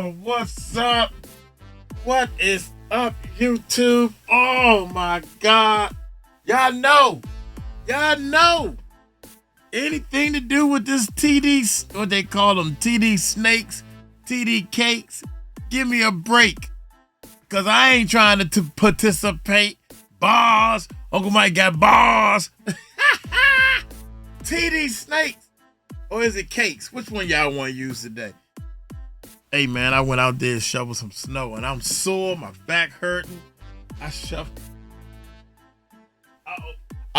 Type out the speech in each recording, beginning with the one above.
Oh, what's up? What is up, YouTube? Oh my God. Y'all know. Anything to do with this TD, what they call them, TD snakes, TD cakes, give me a break. Because I ain't trying to participate. Bars. Uncle Mike got bars. TD snakes. Or is it cakes? Which one y'all want to use today? Hey, man, I went out there and shoveled some snow, and I'm sore. My back hurting. I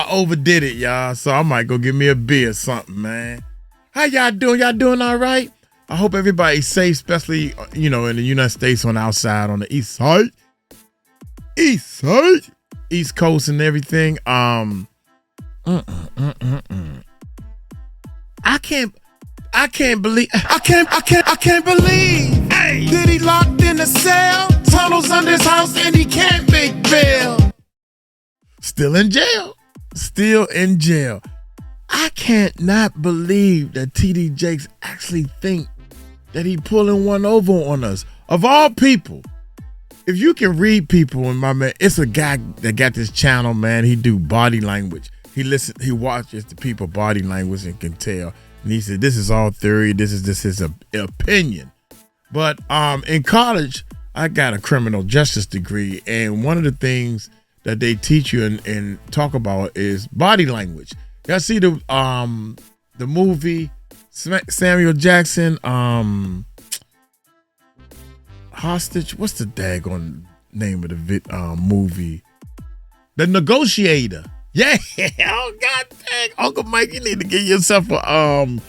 overdid it, y'all, so I might go get me a beer or something, man. How y'all doing? Y'all doing all right? I hope everybody's safe, especially, in the United States on the outside, on the east side. East Coast and everything. I can't believe. Hey. Diddy locked in a cell, tunnels under his house, and he can't make bail. Still in jail. I can't not believe that TD Jakes actually think that he pulling one over on us. Of all people, if you can read people, and my man, it's a guy that got this channel, man. He do body language. He watches the people body language and can tell. And he said, this is all theory. This is his opinion. But in college, I got a criminal justice degree, and one of the things that they teach you and talk about is body language. Y'all see the movie Samuel Jackson Hostage? What's the daggone name of the movie? The Negotiator. Yeah. Oh God dang, Uncle Mike, you need to get yourself a man,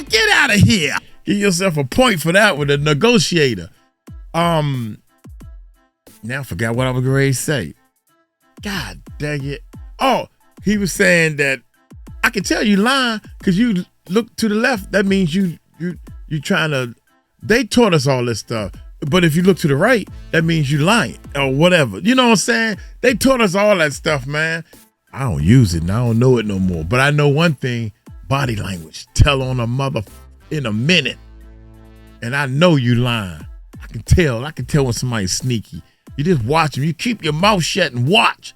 get out of here. Give yourself a point for that with The Negotiator. Now I forgot what I was going to say. God dang it. Oh, he was saying that I can tell you lying because you look to the left. That means you trying to, they taught us all this stuff. But if you look to the right, that means you lying or whatever. You know what I'm saying? They taught us all that stuff, man. I don't use it and I don't know it no more. But I know one thing, body language. Tell on a mother in a minute. And I know you lying. I can tell when somebody's sneaky. You just watch them. You keep your mouth shut and watch.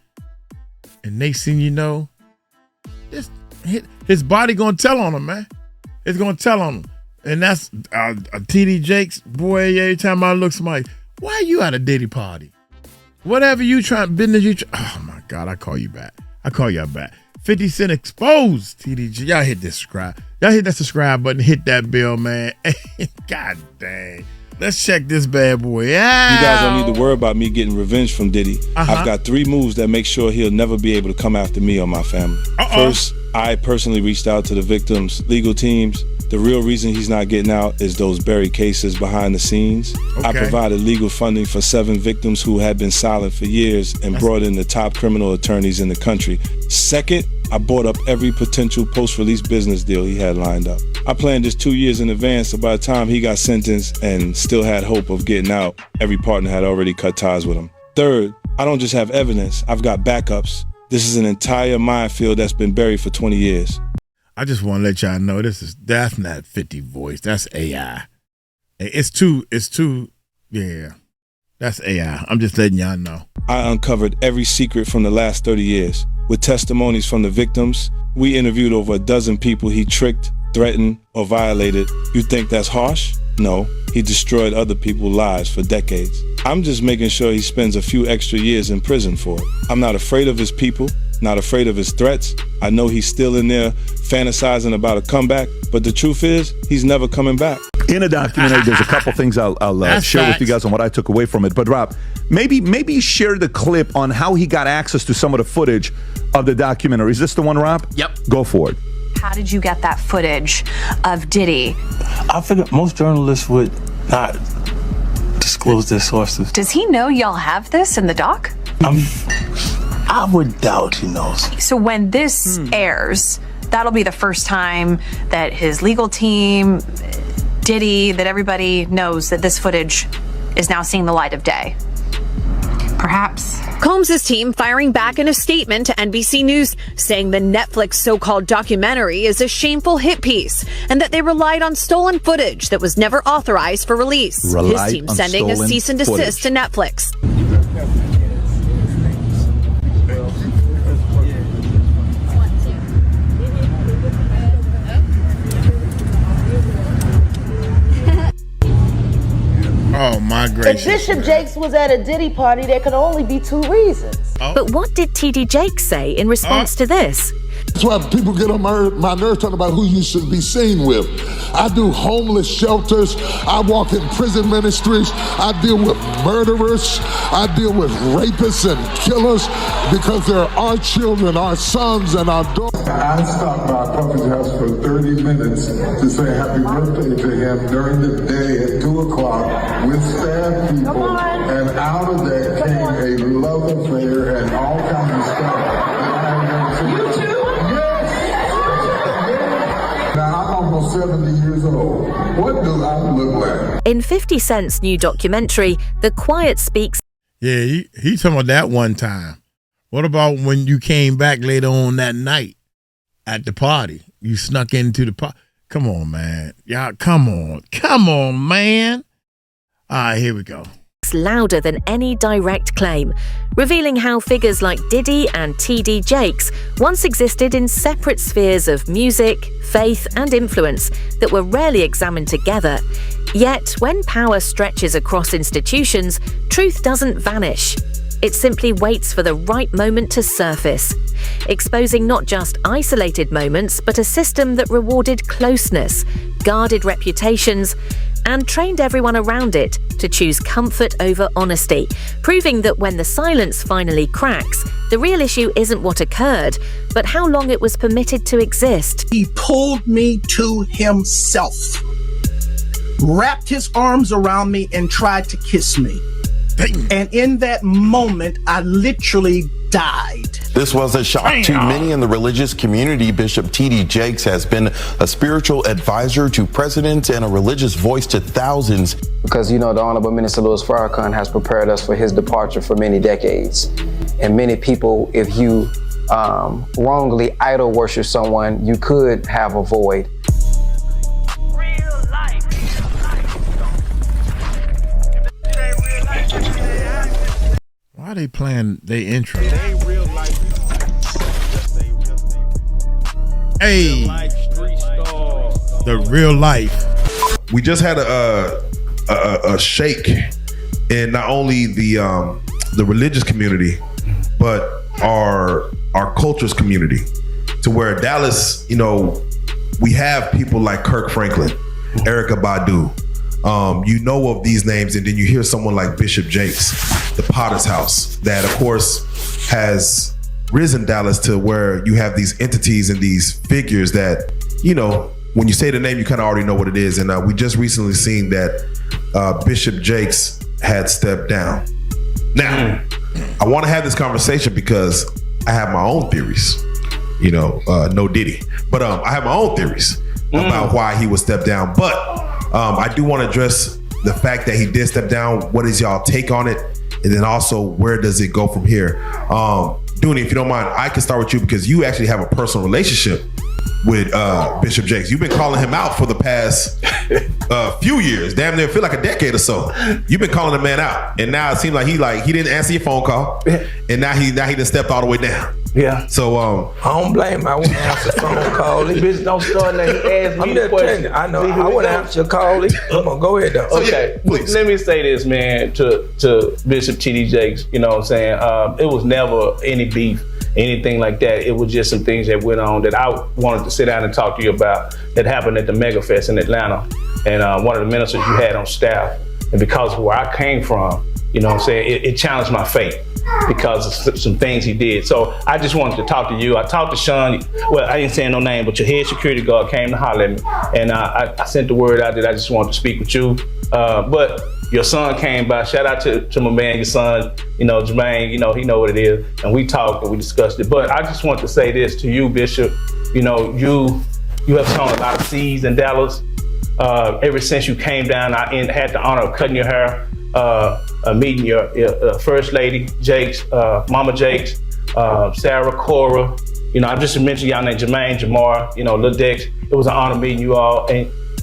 And next thing you know, his body gonna tell on him, man. It's gonna tell on him. And that's TD Jakes. Boy, every time I look, somebody, why are you at a Diddy party? Whatever you trying, business you try. Oh my God, I call you back. I call y'all back. 50 Cent exposed TDJ. Y'all hit this subscribe. Y'all hit that subscribe button. Hit that bell, man. God dang. Let's check this bad boy out. You guys don't need to worry about me getting revenge from Diddy. I've got 3 moves that make sure he'll never be able to come after me or my family. First, I personally reached out to the victims' legal teams. The real reason he's not getting out is those buried cases behind the scenes. Okay. I provided legal funding for 7 victims who had been silent for years and brought in the top criminal attorneys in the country. Second, I bought up every potential post-release business deal he had lined up. I planned this 2 years in advance, so by the time he got sentenced and still had hope of getting out, every partner had already cut ties with him. Third, I don't just have evidence, I've got backups. This is an entire minefield that's been buried for 20 years. I just want to let y'all know that's not 50 voice. That's AI. It's too, yeah. That's AI. I'm just letting y'all know. I uncovered every secret from the last 30 years. With testimonies from the victims, we interviewed over a dozen people he tricked, threatened, or violated. You think that's harsh? No, he destroyed other people's lives for decades. I'm just making sure he spends a few extra years in prison for it. I'm not afraid of his people, not afraid of his threats. I know he's still in there fantasizing about a comeback, but the truth is, he's never coming back. In a documentary, there's a couple things I'll share with you guys on what I took away from it. But Rob, maybe share the clip on how he got access to some of the footage of the documentary. Is this the one, Rob? Yep. Go for it. How did you get that footage of Diddy? I figured most journalists would not disclose their sources. Does he know y'all have this in the doc? I would doubt he knows. So when this airs, that'll be the first time that his legal team, Diddy, that everybody knows that this footage is now seeing the light of day. Perhaps. Combs' team firing back in a statement to NBC News, saying the Netflix so-called documentary is a shameful hit piece and that they relied on stolen footage that was never authorized for release. His team sending a cease and desist to Netflix. Oh, my gracious. If Bishop Jakes was at a Diddy party, there could only be two reasons. But what did TD Jakes say in response to this? That's why people get on my nerves talking about who you should be seen with. I do homeless shelters. I walk in prison ministries. I deal with murderers. I deal with rapists and killers because they're our children, our sons, and our daughters. I stopped by Puffy's house for 30 minutes to say happy birthday to him during the day at 2 o'clock with staff people. And out of that came a love affair and all kinds of stuff that I never seen. You too? Now, I'm almost 70 years old. What do I look like? In 50 Cent's new documentary, The Quiet Speaks. Yeah, he talking about that one time. What about when you came back later on that night at the party? You snuck into the party. Come on, man. Y'all, come on. Come on, man. All right, here we go. Louder than any direct claim, revealing how figures like Diddy and TD Jakes once existed in separate spheres of music, faith, and influence that were rarely examined together. Yet, when power stretches across institutions, truth doesn't vanish. It simply waits for the right moment to surface, exposing not just isolated moments, but a system that rewarded closeness, guarded reputations, and trained everyone around it to choose comfort over honesty, proving that when the silence finally cracks, the real issue isn't what occurred, but how long it was permitted to exist. He pulled me to himself, wrapped his arms around me, and tried to kiss me. And in that moment, I literally died. This was a shock to many in the religious community. Bishop TD Jakes has been a spiritual advisor to presidents and a religious voice to thousands. Because, you know, the Honorable Minister Louis Farrakhan has prepared us for his departure for many decades. And many people, if you wrongly idol worship someone, you could have a void. Why are they playing their intro? Hey, the real life. We just had a shake in not only the religious community, but our cultures community, to where Dallas, you know, we have people like Kirk Franklin, Erykah Badu. You know of these names, and then you hear someone like Bishop Jakes, the Potter's House, that of course has risen Dallas to where you have these entities and these figures that, you know, when you say the name, you kind of already know what it is. And we just recently seen that Bishop Jakes had stepped down. Now, I want to have this conversation because I have my own theories. You know, no Diddy, but I have my own theories about why he would step down. But I do want to address the fact that he did step down. What is y'all take on it? And then also, where does it go from here? Dooney, if you don't mind, I can start with you because you actually have a personal relationship with Bishop Jakes. You've been calling him out for the past few years, damn near feel like a decade or so. You've been calling the man out, and now it seems like he didn't answer your phone call, and now he done stepped all the way down. Yeah. So I don't blame him. I wouldn't answer phone call. This bitch don't start now. He asked me the question. I know. I wouldn't answer your call. Come on, go ahead though. Okay. Please. Let me say this, man, to Bishop TD Jakes. You know what I'm saying? It was never any beef, anything like that. It was just some things that went on that I wanted to sit down and talk to you about that happened at the Mega Fest in Atlanta. And one of the ministers you had on staff, and because of where I came from, you know what I'm saying, it challenged my faith because of some things he did. So I just wanted to talk to you. I talked to Sean. Well, I didn't say no name, but your head security guard came to holler at me. And I sent the word out that I just wanted to speak with you. But your son came by. Shout out to my man, your son, you know, Jermaine, you know, he know what it is. And we talked and we discussed it. But I just want to say this to you, Bishop. You know, you have sown a lot of seeds in Dallas. Ever since you came down, I had the honor of cutting your hair. meeting your First Lady, Jakes, Mama Jakes, Sarah, Cora. You know, I just mentioned y'all named Jermaine, Jamar, Lil Dex. It was an honor meeting you all.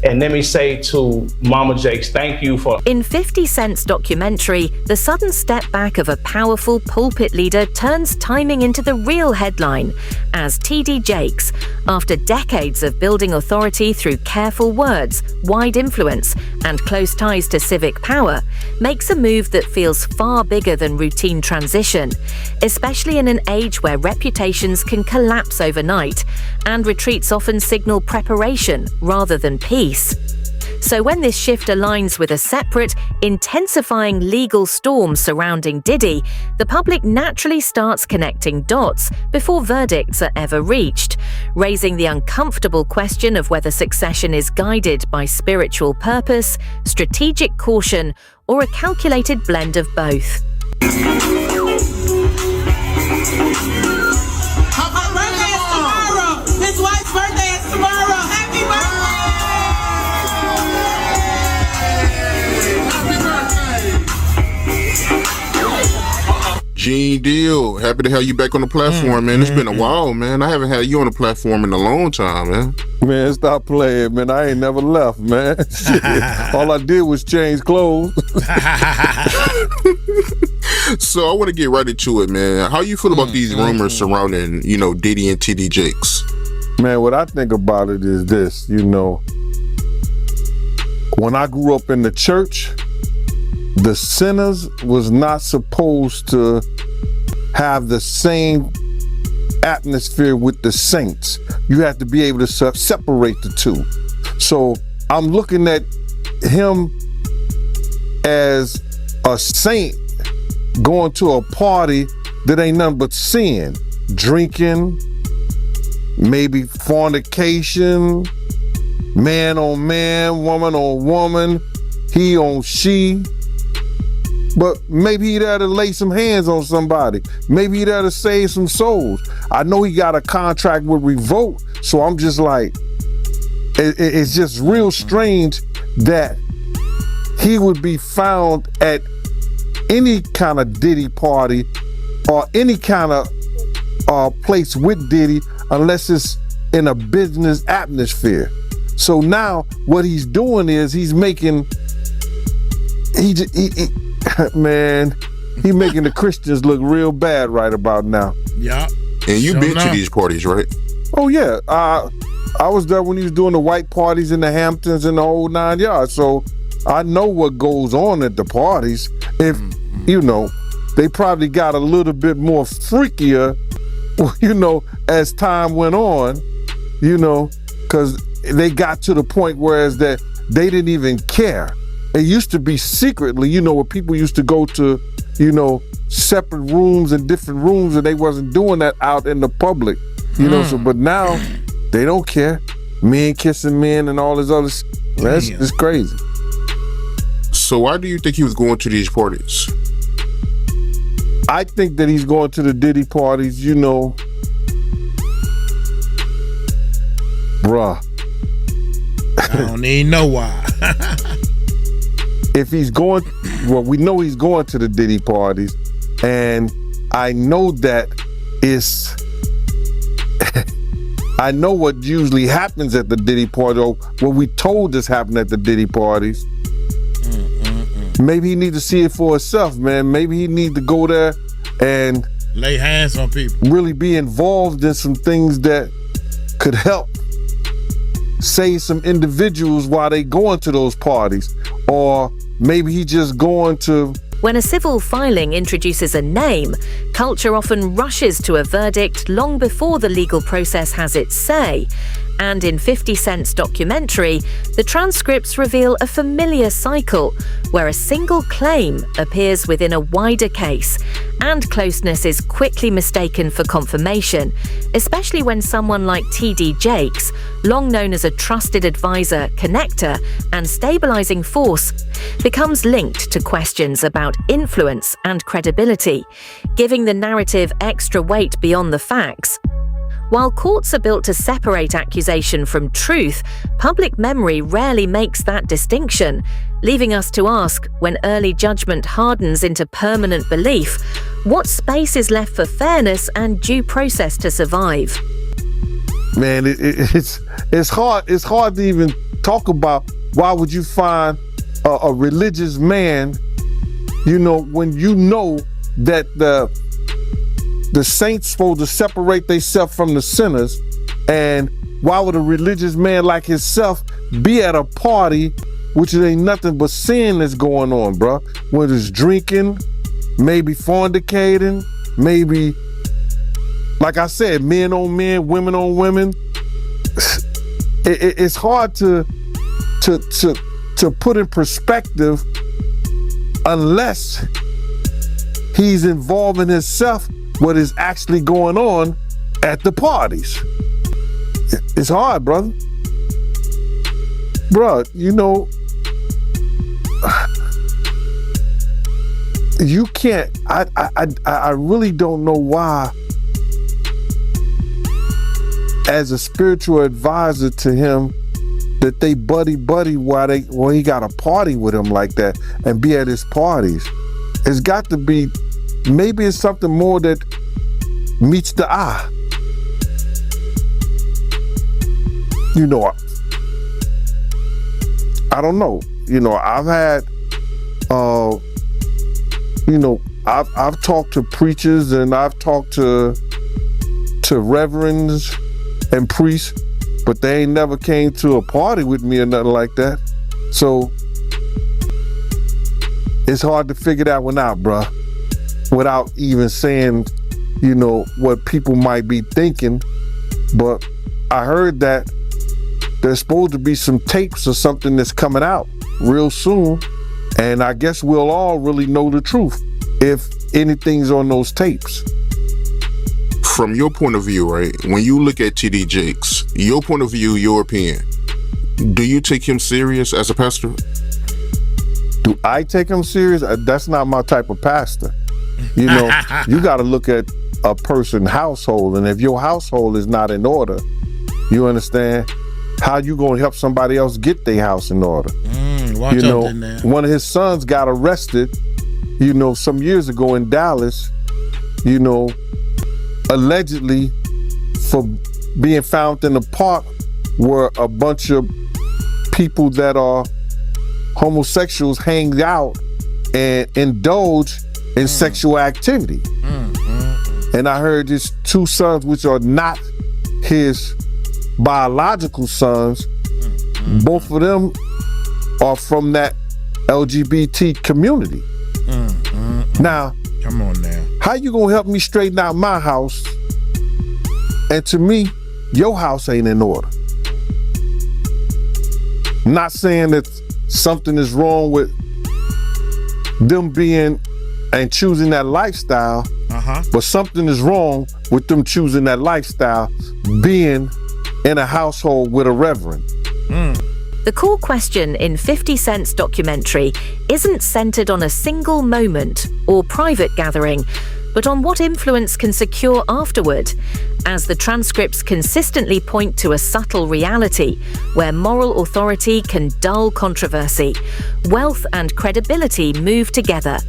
And let me say to Mama Jakes, thank you for... In 50 Cent's documentary, the sudden step back of a powerful pulpit leader turns timing into the real headline as TD Jakes, after decades of building authority through careful words, wide influence, and close ties to civic power, makes a move that feels far bigger than routine transition, especially in an age where reputations can collapse overnight and retreats often signal preparation rather than peace. So when this shift aligns with a separate, intensifying legal storm surrounding Diddy, the public naturally starts connecting dots before verdicts are ever reached, raising the uncomfortable question of whether succession is guided by spiritual purpose, strategic caution, or a calculated blend of both. His wife's birthday is tomorrow. Happy birthday! Gene Deal, happy to have you back on the platform, man. It's been a while, man. I haven't had you on the platform in a long time, man. Man, stop playing, man. I ain't never left, man. Shit. All I did was change clothes. So I want to get right into it, man. How you feel about these rumors surrounding, Diddy and TD Jakes? Man, what I think about it is this, when I grew up in the church, the sinners was not supposed to have the same atmosphere with the saints. You have to be able to separate the two. So I'm looking at him as a saint going to a party that ain't nothing but sin, drinking, maybe fornication, man on man, woman on woman, he on she. But maybe he'd have to lay some hands on somebody. Maybe he'd have to save some souls. I know he got a contract with Revolt, so I'm just like, it's just real strange that he would be found at any kind of Diddy party or any kind of place with Diddy unless it's in a business atmosphere. So now what he's doing is he's making, man, he making the Christians look real bad right about now. Yeah. And you been to these parties, right? Oh yeah. I was there when he was doing the white parties in the Hamptons and the whole 9 yards. So I know what goes on at the parties. If, they probably got a little bit more freakier, as time went on, because they got to the point whereas that they didn't even care. It used to be secretly, where people used to go to, separate rooms and different rooms, and they wasn't doing that out in the public, so, but now they don't care. Men kissing men and all this other that's it's crazy. So why do you think he was going to these parties? I think that he's going to the Diddy parties, bruh. I don't even know why. If he's going, we know he's going to the Diddy parties, and I know that it's, I know what usually happens at the Diddy party, or what we told us happened at the Diddy parties. Maybe he need to see it for himself, man. Maybe he need to go there and lay hands on people. Really be involved in some things that could help save some individuals while they going to those parties. Or maybe he just going to... When a civil filing introduces a name, culture often rushes to a verdict long before the legal process has its say. And in 50 Cent's documentary, the transcripts reveal a familiar cycle where a single claim appears within a wider case and closeness is quickly mistaken for confirmation, especially when someone like TD Jakes, long known as a trusted advisor, connector, and stabilizing force, becomes linked to questions about influence and credibility, giving the narrative extra weight beyond the facts. While courts are built to separate accusation from truth, public memory rarely makes that distinction, leaving us to ask, when early judgment hardens into permanent belief, what space is left for fairness and due process to survive? Man, it's hard to even talk about. Why would you find a religious man, when you know that the saints supposed to separate themselves from the sinners, and why would a religious man like himself be at a party which ain't nothing but sin that's going on, bro? Whether it's drinking, maybe fornicating, maybe, like I said, men on men, women on women. It's hard to put in perspective unless he's involving himself what is actually going on at the parties. It's hard, brother. Bruh, you can't, I really don't know why, as a spiritual advisor to him, that they buddy while he got a party with him like that and be at his parties. It's got to be, maybe it's something more that meets the eye. I don't know. I've had, I've talked to preachers and I've talked to reverends and priests, but they ain't never came to a party with me or nothing like that. So it's hard to figure that one out, bruh, without even saying, what people might be thinking. But I heard that there's supposed to be some tapes or something that's coming out real soon. And I guess we'll all really know the truth if anything's on those tapes. From your point of view, right, when you look at T.D. Jakes, your point of view, your opinion, do you take him serious as a pastor? Do I take him serious? That's not my type of pastor. You got to look at a person's household, and if your household is not in order, you understand, how you going to help somebody else get their house in order? Watch out in there. One of his sons got arrested, some years ago in Dallas, allegedly for being found in a park where a bunch of people that are homosexuals hang out and indulge in sexual activity. And I heard his two sons, which are not his biological sons, both of them are from that LGBT community. Now, come on now. How you gonna help me straighten out my house? And to me, your house ain't in order. Not saying that something is wrong with them being and choosing that lifestyle, but something is wrong with them choosing that lifestyle, being in a household with a reverend. The core question in 50 Cent's documentary isn't centered on a single moment or private gathering, but on what influence can secure afterward, as the transcripts consistently point to a subtle reality where moral authority can dull controversy, wealth and credibility move together,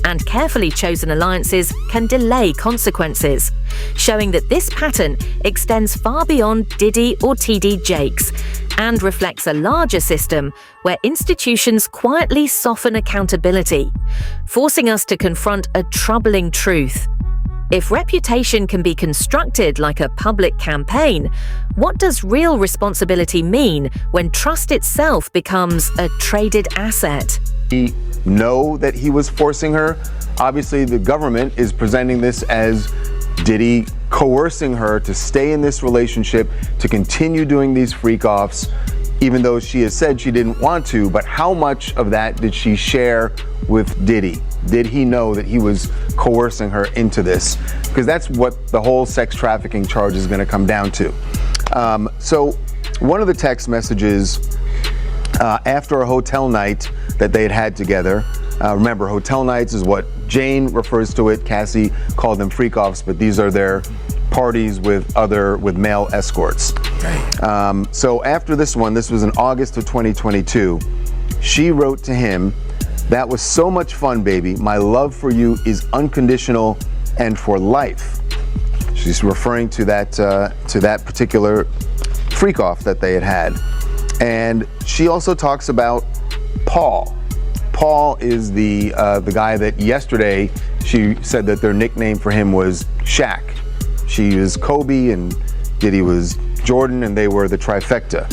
and carefully chosen alliances can delay consequences, showing that this pattern extends far beyond Diddy or T.D. Jakes and reflects a larger system where institutions quietly soften accountability, forcing us to confront a troubling truth. If reputation can be constructed like a public campaign, what does real responsibility mean when trust itself becomes a traded asset? We know that he was forcing her. Obviously, the government is presenting this as Diddy coercing her to stay in this relationship, to continue doing these freak-offs, even though she has said she didn't want to. But how much of that did she share with Diddy? Did he know that he was coercing her into this? Because that's what the whole sex trafficking charge is going to come down to. So one of the text messages after a hotel night that they had together, remember, hotel nights is what Jane refers to it. Cassie called them freak-offs, but these are their parties with male escorts. So after this one, this was in August of 2022, she wrote to him, "That was so much fun, baby. My love for you is unconditional and for life." She's referring to that particular freak off that they had. And she also talks about Paul. Paul is the guy that yesterday she said that their nickname for him was Shaq. She was Kobe and Diddy was Jordan, and they were the trifecta.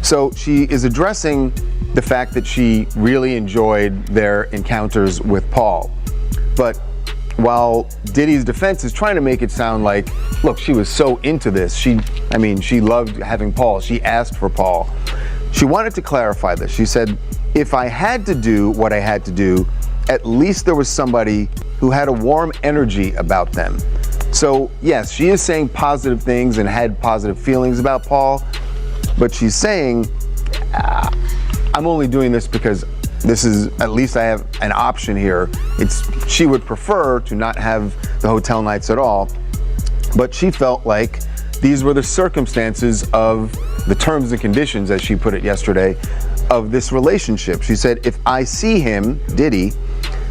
So she is addressing the fact that she really enjoyed their encounters with Paul. But while Diddy's defense is trying to make it sound like, look, she was so into this. She loved having Paul. She asked for Paul. She wanted to clarify this. She said, if I had to do what I had to do, at least there was somebody who had a warm energy about them. So yes, she is saying positive things and had positive feelings about Paul, but she's saying, I'm only doing this because this is, at least I have an option here. She would prefer to not have the hotel nights at all, but she felt like these were the circumstances of the terms and conditions, as she put it yesterday, of this relationship. She said, if I see him, Diddy,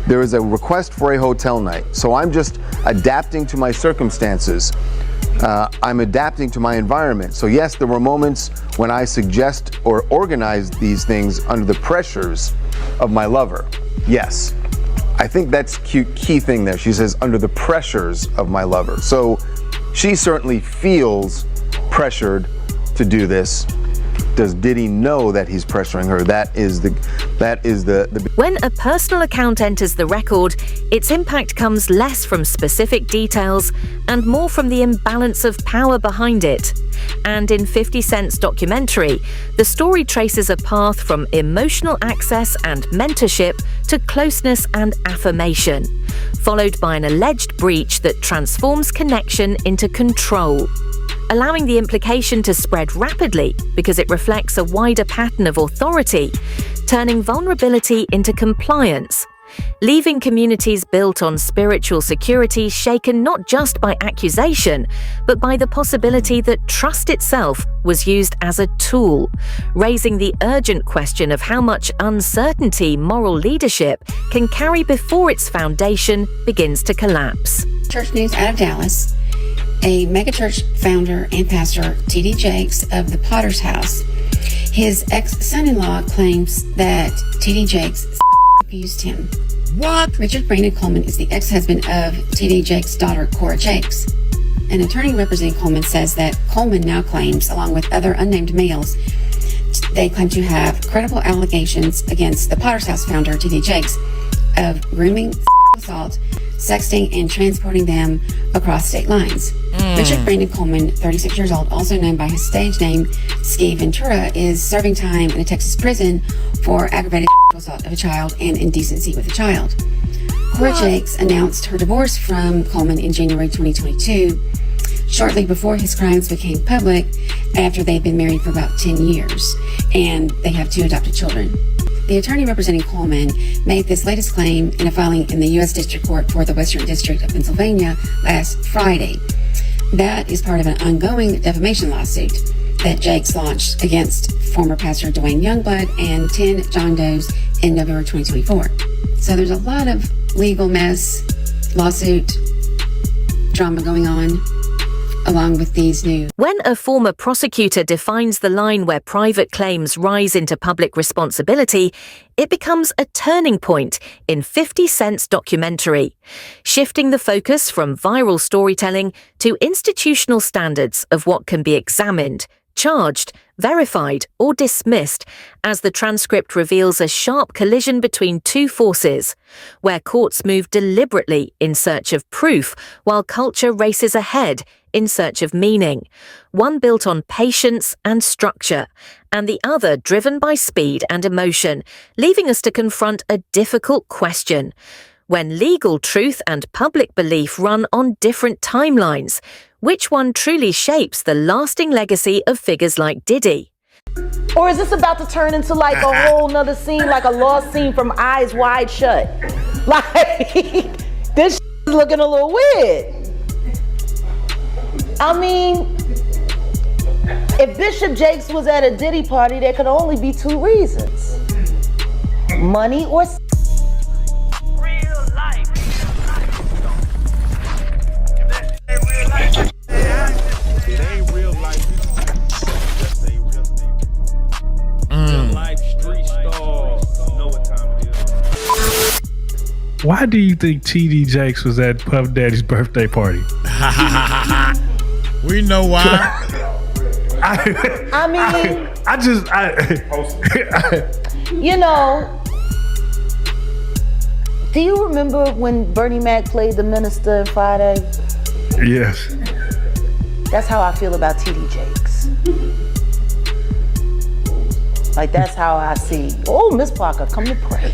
there is a request for a hotel night. So I'm just adapting to my circumstances. I'm adapting to my environment. So yes, there were moments when I suggest or organize these things under the pressures of my lover. Yes, I think that's key thing there. She says, under the pressures of my lover. So she certainly feels pressured to do this. Does Diddy know that he's pressuring her? That is the. When a personal account enters the record, its impact comes less from specific details and more from the imbalance of power behind it. And in 50 Cent's documentary, the story traces a path from emotional access and mentorship to closeness and affirmation, followed by an alleged breach that transforms connection into control, allowing the implication to spread rapidly because it reflects a wider pattern of authority, turning vulnerability into compliance, leaving communities built on spiritual security shaken not just by accusation, but by the possibility that trust itself was used as a tool, raising the urgent question of how much uncertainty moral leadership can carry before its foundation begins to collapse. Church news out of Dallas. A megachurch founder and pastor, T.D. Jakes of the Potter's House, his ex-son-in-law claims that T.D. Jakes abused him. What? Richard Brandon Coleman is the ex-husband of T.D. Jakes' daughter, Cora Jakes. An attorney representing Coleman says that Coleman now claims, along with other unnamed males, they claim to have credible allegations against the Potter's House founder, T.D. Jakes, of grooming, assault, sexting, and transporting them across state lines. Richard Brandon Coleman, 36 years old, also known by his stage name Ski Ventura, is serving time in a Texas prison for aggravated assault of a child and indecency with a child. Cora Jakes announced her divorce from Coleman in January 2022, shortly before his crimes became public, after they'd been married for about 10 years, and they have 2 adopted children. The attorney representing Coleman made this latest claim in a filing in the U.S. District Court for the Western District of Pennsylvania last Friday. That is part of an ongoing defamation lawsuit that Jakes launched against former pastor Dwayne Youngblood and 10 John Does in November 2024. So there's a lot of legal mess, lawsuit, drama going on, along with these news. When a former prosecutor defines the line where private claims rise into public responsibility, it becomes a turning point in 50 Cent's documentary, shifting the focus from viral storytelling to institutional standards of what can be examined, charged, verified, or dismissed, as the transcript reveals a sharp collision between 2 forces, where courts move deliberately in search of proof while culture races ahead in search of meaning, one built on patience and structure, and the other driven by speed and emotion, leaving us to confront a difficult question. When legal truth and public belief run on different timelines, which one truly shapes the lasting legacy of figures like Diddy? Or is this about to turn into like a whole nother scene, like a lost scene from Eyes Wide Shut? Like, this is looking a little weird. I mean, if Bishop Jakes was at a Diddy party, there could only be two reasons. Money or Why do you think TD Jakes was at Puff Daddy's birthday party? We know why. You know, do you remember when Bernie Mac played the minister in Friday? Yes. That's how I feel about TD Jakes. Like, that's how I see. Oh, Miss Parker, come to pray.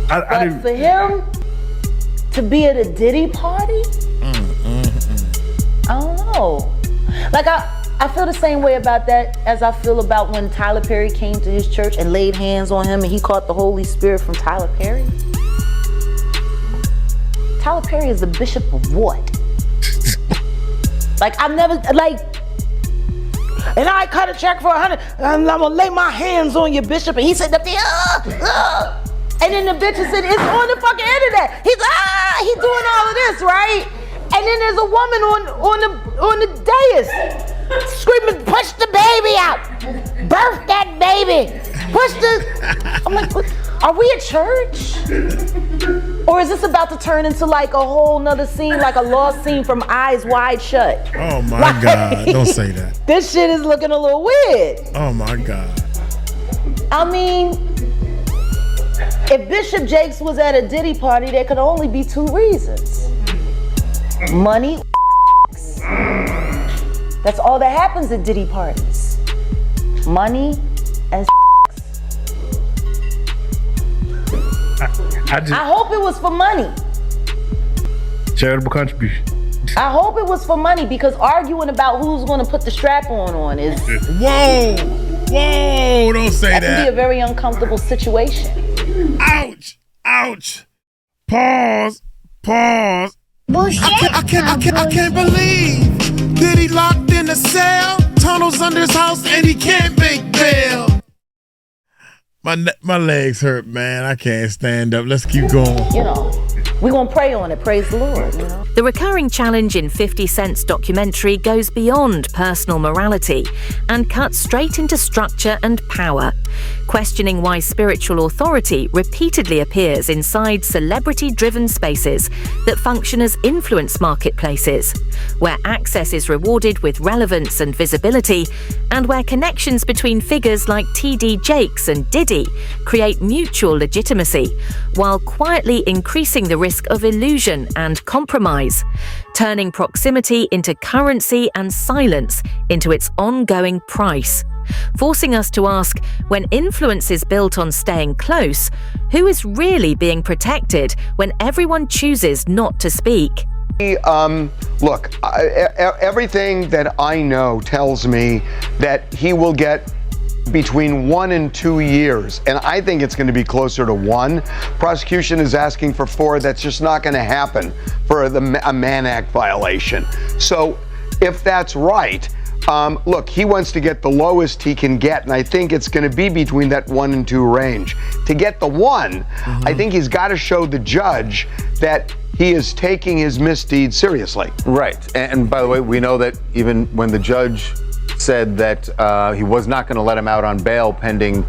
But for him to be at a Diddy party, I don't know. Like, I feel the same way about that as I feel about when Tyler Perry came to his church and laid hands on him and he caught the Holy Spirit from Tyler Perry. Tyler Perry is the bishop of what? Like, I've never, like, and I cut a check for $100 and I'm gonna lay my hands on your bishop, and he said, and then the bitch said, it's on the fucking internet. He's doing all of this, right? And then there's a woman on the dais screaming, push the baby out, birth that baby, push the. I'm like, are we a church? Or is this about to turn into like a whole nother scene, like a lost scene from Eyes Wide Shut? Oh my God, don't say that. This shit is looking a little weird. Oh my God. I mean, if Bishop Jakes was at a Diddy party, there could only be two reasons. Money or That's all that happens at Diddy parties. Money and I hope it was for money. Charitable contribution. I hope it was for money, because arguing about who's going to put the strap on is... Whoa, don't say that. That can be a very uncomfortable situation. Ouch, pause. I can't believe Diddy locked in a cell, tunnels under his house, and he can't make bail. My legs hurt, man. I can't stand up. Let's keep going. You know, we're going to pray on it. Praise the Lord, you know. The recurring challenge in 50 Cent's documentary goes beyond personal morality and cuts straight into structure and power, questioning why spiritual authority repeatedly appears inside celebrity-driven spaces that function as influence marketplaces, where access is rewarded with relevance and visibility, and where connections between figures like TD Jakes and Diddy create mutual legitimacy, while quietly increasing the risk of illusion and compromise, turning proximity into currency and silence into its ongoing price, forcing us to ask, when influence is built on staying close, who is really being protected when everyone chooses not to speak? Look, everything that I know tells me that he will get between 1 and 2 years, and I think it's going to be closer to 1. Prosecution is asking for 4. That's just not going to happen for a Mann Act violation. So if that's right, look, he wants to get the lowest he can get, and I think it's going to be between that 1 and 2 range. To get the 1, I think he's got to show the judge that he is taking his misdeeds seriously. Right. And by the way, we know that even when the judge said that he was not going to let him out on bail pending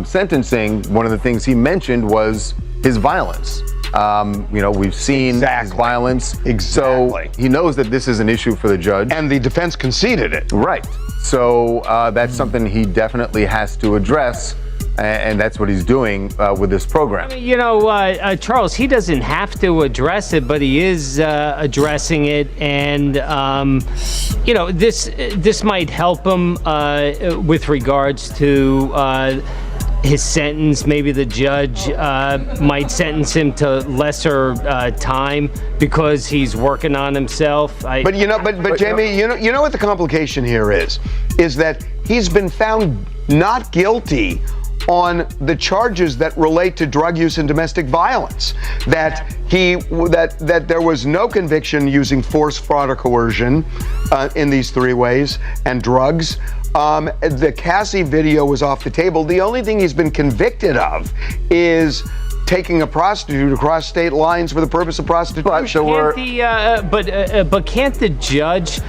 sentencing, one of the things he mentioned was his violence. We've seen his violence. Exactly. So he knows that this is an issue for the judge. And the defense conceded it. Right. So that's something he definitely has to address. And that's what he's doing with this program. I mean, Charles, he doesn't have to address it, but he is addressing it. And, this might help him with regards to his sentence. Maybe the judge might sentence him to lesser time because he's working on himself. But Jamie, you know what the complication here is that he's been found not guilty on the charges that relate to drug use and domestic violence. That there was no conviction using force, fraud, or coercion in these three ways, and drugs. The Cassie video was off the table. The only thing he's been convicted of is taking a prostitute across state lines for the purpose of prostitution. But can't the judge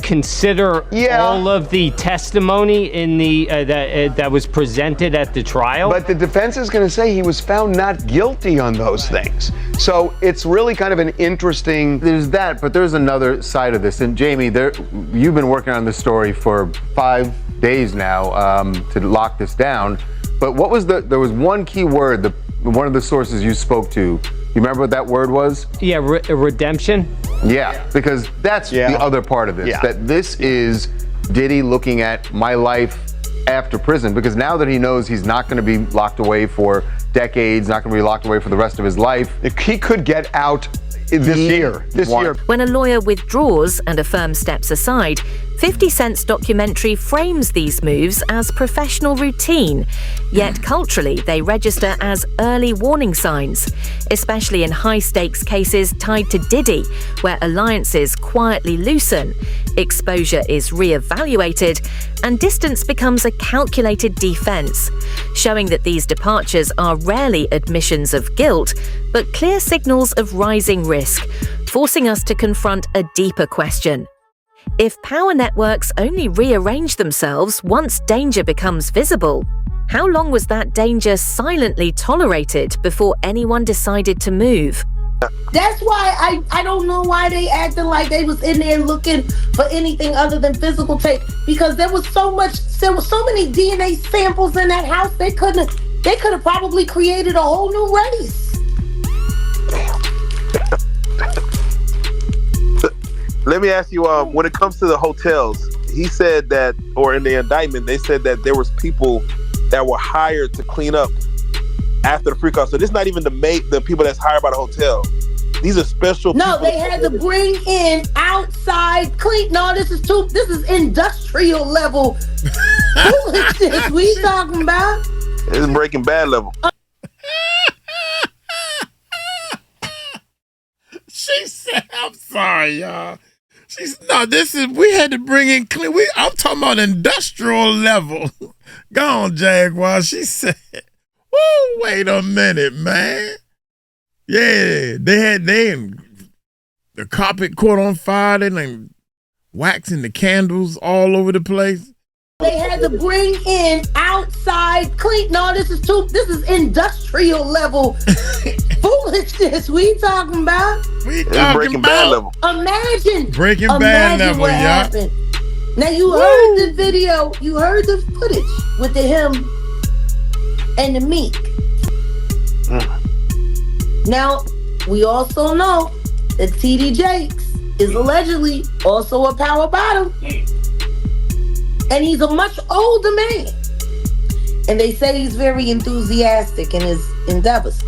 consider all of the testimony in the that was presented at the trial? But the defense is going to say he was found not guilty on those things. So it's really kind of an interesting. There's that, but there's another side of this. And Jamie, you've been working on this story for 5 days now to lock this down. But what was there was one key word, one of the sources you spoke to. You remember what that word was? Yeah, redemption. Yeah, because that's the other part of this. Yeah. That this is Diddy looking at my life after prison, because now that he knows he's not going to be locked away for decades, not going to be locked away for the rest of his life, he could get out this year. When a lawyer withdraws and a firm steps aside, 50 Cent's documentary frames these moves as professional routine, yet culturally they register as early warning signs, especially in high-stakes cases tied to Diddy, where alliances quietly loosen, exposure is re-evaluated, and distance becomes a calculated defense, showing that these departures are rarely admissions of guilt, but clear signals of rising risk, forcing us to confront a deeper question. If power networks only rearrange themselves once danger becomes visible, how long was that danger silently tolerated before anyone decided to move? That's why I don't know why they acting like they was in there looking for anything other than physical tape, because there was so many DNA samples in that house. They could have probably created a whole new race. Let me ask you, when it comes to the hotels, he said that, or in the indictment, they said that there was people that were hired to clean up after the freak off. So this is not even the people that's hired by the hotel. These are special people. No, they had to bring in outside clean. No, this is industrial level foolishness we talking about. This is Breaking Bad level. She said, I'm sorry, y'all. We had to bring in clean. I'm talking about industrial level. Go on, Jaguar. She said, whoa, wait a minute, man. Yeah, the carpet caught on fire. They like waxing the candles all over the place. They had to bring in outside clean. No, this is industrial level foolishness we talking about. We talking Breaking about Bad level. Imagine Breaking Bad level, what y'all. happened. Now you heard the video, you heard the footage with him and the Meek. Now we also know that TD Jakes is allegedly also a power bottom. And he's a much older man. And they say he's very enthusiastic in his endeavors.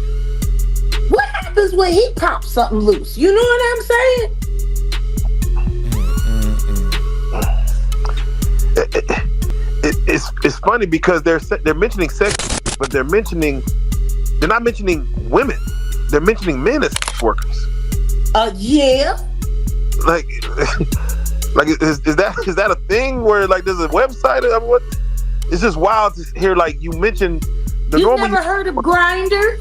What happens when he pops something loose? You know what I'm saying? It's funny because they're mentioning sex, but they're not mentioning women. They're mentioning men as sex workers. Yeah. Like is that a thing where like there's a website? I mean, what? It's just wild to hear like you mentioned the You normal. never heard of Grindr?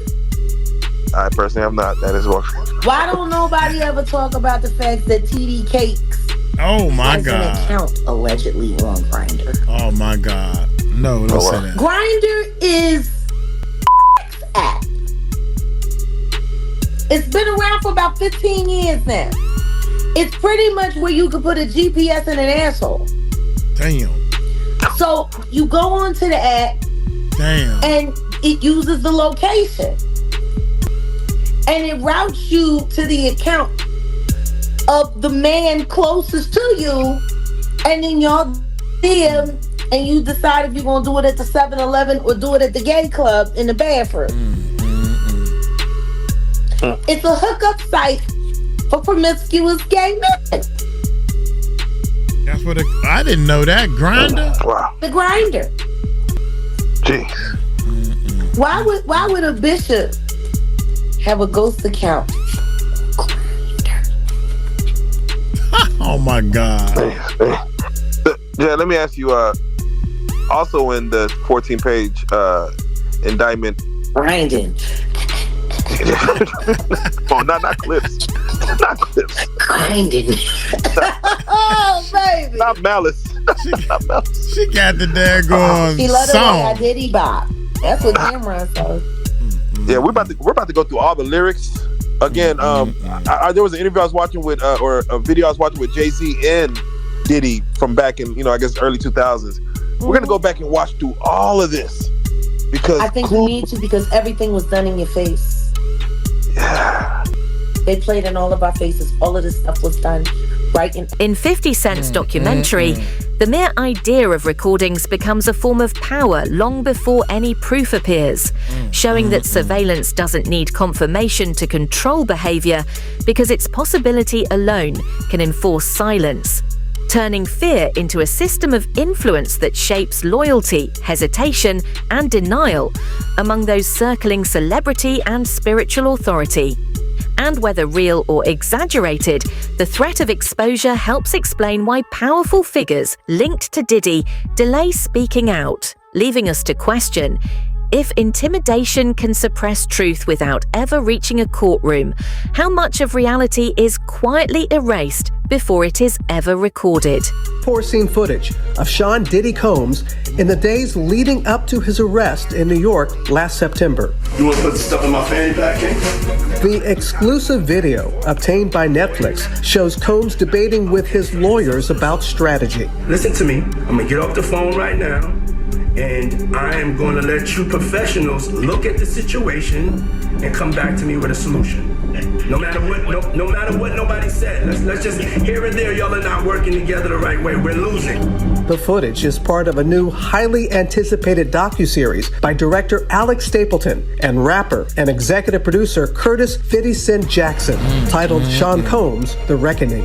I personally have not. That is what. Why don't nobody ever talk about the fact that TD Cakes has an account allegedly on Grindr? Oh my God. No, don't say that. Grindr is app. It's been around for about 15 years now. It's pretty much where you can put a GPS in an asshole. Damn. So you go onto the app. Damn. And it uses the location. And it routes you to the account of the man closest to you. And then y'all DM and you decide if you're going to do it at the 7-Eleven or do it at the gay club in the bathroom. It's a hookup site for promiscuous gay men. That's what I didn't know that. Grindr? Wow. The Grindr. Jeez. Why would a bishop have a ghost account? Oh my God. Yeah, let me ask you, also in the 14-page indictment. Brandon. Oh, not clips. Not clips. Brandon. Oh, baby. Not malice. Not malice. She got the daggone She let her song. like I Diddy bop. That's what Cameron said. Yeah, we're about to go through all the lyrics again. There was an interview I was watching with, or a video I was watching with Jay-Z and Diddy from back in, I guess early 2000s. We're gonna go back and watch through all of this because I think we need to, because everything was done in your face. Yeah. They played in all of our faces. All of this stuff was done right in 50 Cent's documentary, the mere idea of recordings becomes a form of power long before any proof appears, showing that surveillance doesn't need confirmation to control behavior because its possibility alone can enforce silence, turning fear into a system of influence that shapes loyalty, hesitation, and denial among those circling celebrity and spiritual authority. And whether real or exaggerated, the threat of exposure helps explain why powerful figures linked to Diddy delay speaking out, leaving us to question: if intimidation can suppress truth without ever reaching a courtroom, how much of reality is quietly erased before it is ever recorded? Scene footage of Sean Diddy Combs in the days leading up to his arrest in New York last September. You want to put the stuff in my fanny pack, King? The exclusive video obtained by Netflix shows Combs debating with his lawyers about strategy. Listen to me. I'm going to get off the phone right now, and I am going to let you professionals look at the situation and come back to me with a solution. No matter what nobody said. Let's just, here and there, y'all are not working together the right way. We're losing. The footage is part of a new, highly anticipated docuseries by director Alex Stapleton and rapper and executive producer Curtis 50 Cent Jackson, titled Sean Combs: The Reckoning.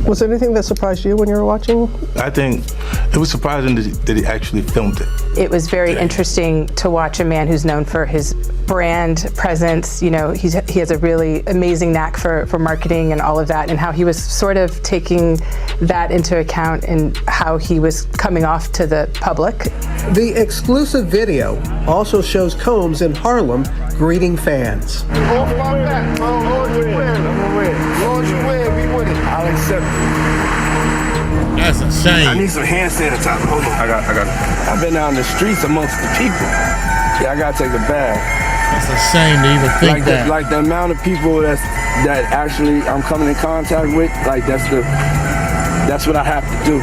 Was there anything that surprised you when you were watching? I think it was surprising that he actually filmed it. It was very interesting to watch a man who's known for his brand presence. You know, he has a really amazing knack for marketing and all of that, and how he was sort of taking that into account in how he was coming off to the public. The exclusive video also shows Combs in Harlem greeting fans. I'll accept it. That's a shame. I need some hand sanitizer. Hold on. I got it. I've been out in the streets amongst the people. Yeah, I gotta take a bath. That's a shame to even think that. Like the amount of people that actually I'm coming in contact with, like that's what I have to do.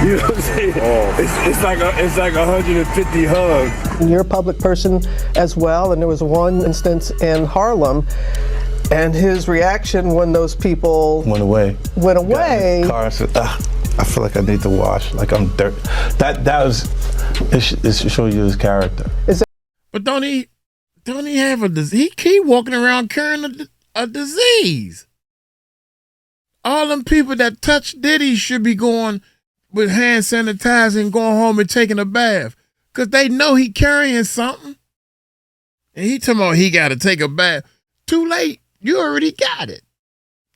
You know what I'm saying? It's like 150 hugs. You're a public person as well, and there was one instance in Harlem, and his reaction when those people went away. Got in the car and said, I feel like I need to wash, like I'm dirt. That was, it should show you his character. But don't he have a disease? He keep walking around carrying a disease. All them people that touch Diddy should be going with hand sanitizer and going home and taking a bath, because they know he carrying something. And he talking about he got to take a bath. Too late. You already got it.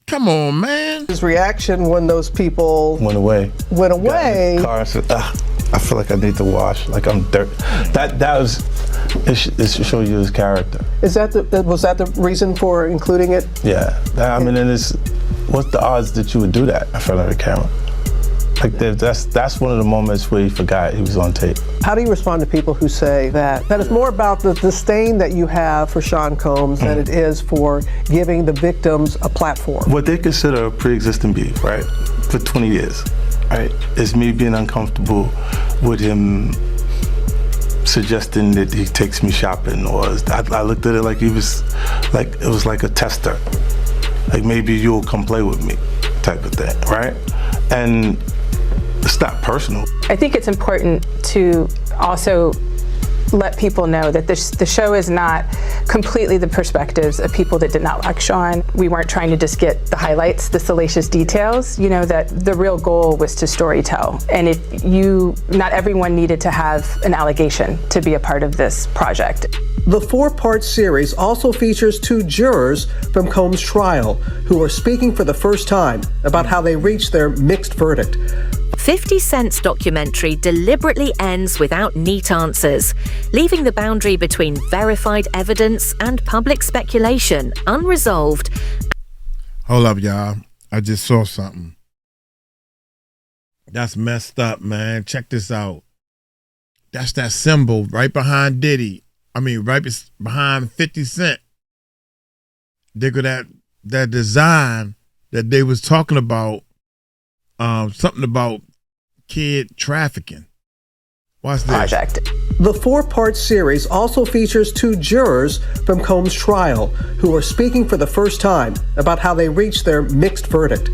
Come on, man. His reaction when those people went away. Got in the car and said, I feel like I need to wash, like I'm dirt. That was, it should show you his character. Was that the reason for including it? Yeah. I mean, what's the odds that you would do that in front of the camera? Like that's one of the moments where he forgot he was on tape. How do you respond to people who say that it's more about the disdain that you have for Sean Combs than it is for giving the victims a platform? What they consider a pre-existing beef, right, for 20 years, right, is me being uncomfortable with him suggesting that he takes me shopping, or I looked at it like it was like a tester, like maybe you'll come play with me type of thing, right? And it's not personal. I think it's important to also let people know that the show is not completely the perspectives of people that did not like Sean. We weren't trying to just get the highlights, the salacious details, that the real goal was to storytell. And not everyone needed to have an allegation to be a part of this project. The 4-part series also features 2 jurors from Combs' trial who are speaking for the first time about how they reached their mixed verdict. 50 Cent's documentary deliberately ends without neat answers, leaving the boundary between verified evidence and public speculation unresolved. Hold up, y'all. I just saw something. That's messed up, man. Check this out. That's that symbol right behind Diddy. Right behind 50 Cent. They got that design that they was talking about, something about kid trafficking. Watch this. Project. The 4-part series also features 2 jurors from Combs' trial who are speaking for the first time about how they reached their mixed verdict.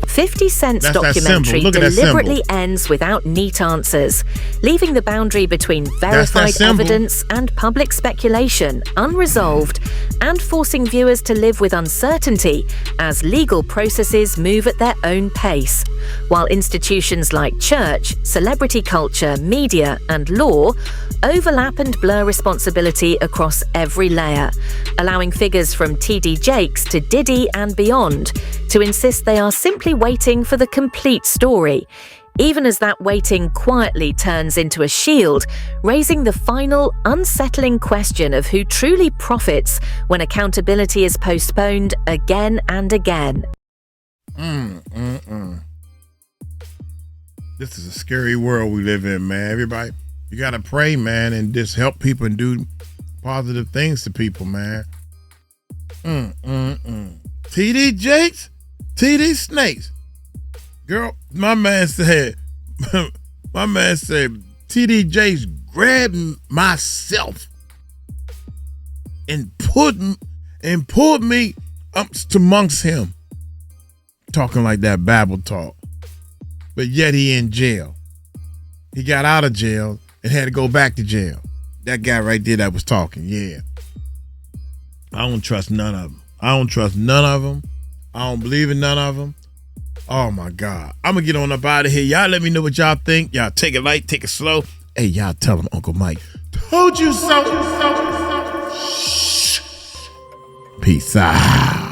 50 Cent's documentary deliberately ends without neat answers, leaving the boundary between verified evidence and public speculation unresolved and forcing viewers to live with uncertainty as legal processes move at their own pace. While institutions like church, celebrity culture, media, and law overlap and blur responsibility across every layer, allowing figures from TD Jakes to Diddy and beyond to insist they are simply waiting for the complete story, even as that waiting quietly turns into a shield, raising the final, unsettling question of who truly profits when accountability is postponed again and again. This is a scary world we live in, man. Everybody, you gotta pray, man, and just help people and do positive things to people, man. TD Jakes, TD Snakes. Girl, my man said, TD Jakes grabbed myself and pulled me up amongst him. Talking like that Bible talk. But yet he in jail. He got out of jail and had to go back to jail. That guy right there that was talking, yeah. I don't trust none of them. I don't believe in none of them. Oh my God. I'm gonna get on up out of here. Y'all let me know what y'all think. Y'all take it light, take it slow. Hey, y'all tell them Uncle Mike told you so. Shh. Peace out.